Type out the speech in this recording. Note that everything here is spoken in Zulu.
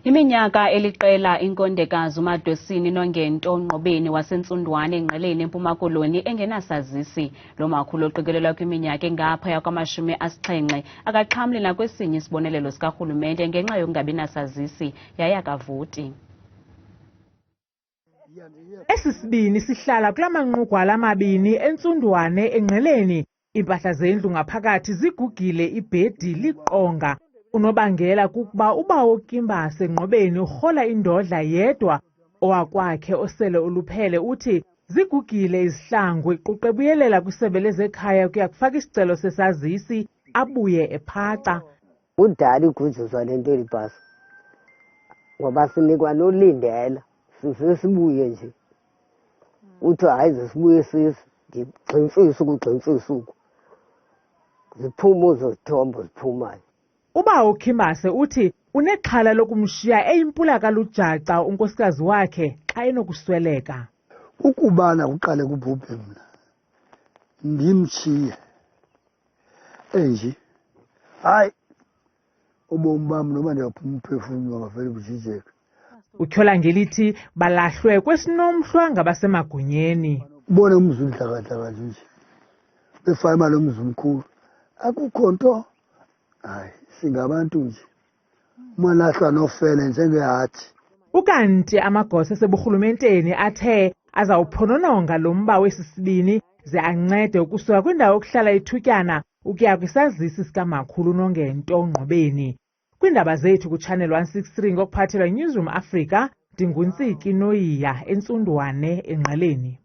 Iminyaka eliqela inkondekazi uMadosini Nongento Nqobeni waseNtsundwane eNgqeleni eMpuma Koloni engenasazisi. Lo makhulu oqikelelwa kwiminyaka engaphaya kwama-70 akaxhamli nakwesinye isibonelelo sikarhulumente ngenxa yokungabi nasazisi yaye akavoti. Esi sibini sihlala kula manqugwala amabini eNtsundwane eNgqeleni. Impahla zendlu ngaphakathi zigugile, ibhedi liqonga. Unobangela kukuba ubawo Kimbase Nqobeni urhola indodla yedwa. Owakwakhe osele uluphele uthi zigugile izihlangu, iquqe buyelela kwisebe lezekhaya ukuya kufaka isicelo sesazisi abuye ephaca. Udala igujuzwa lento elibhasi ngoba sinikwa nolindela sibuye nje uthi hayi zisibuye sisi ngigximfisa ukugximfisa ziphumo zozithombo ziphumayo. Ubawo Kimbase uthi unexhala lokumshiya eyimpula kalujaca unkosikazi wakhe xa enokusweleka. Ukubana kuqale kubhubhe mna ndimshiye enje hayi ubomi bam noba ndiyaphuma umphefumlo ngavele bujijeka. Utyhola ngelithi balahlwe kwesinomhlwa ngabasemagunyeni. Ubone umzi udlakadlaka nje befama lo mzi mkhulu akukho nto. Hayi singabantu nje umalahlwa nofele njengehathi. Ukanti amagosa aseburhulumenteni athe azawuphonononga lo mba wesisibini ze ancede ukusuka kwindawo yokuhlala ithutyana ukuya kwisazisi sikamakhulu Nongento Nqobeni. Kwiindaba zethu kuChannel 163 ngokuphathelwa Newsroom Africa, ndinguNtsiki Noyiya eNtsundwane eNgqeleni.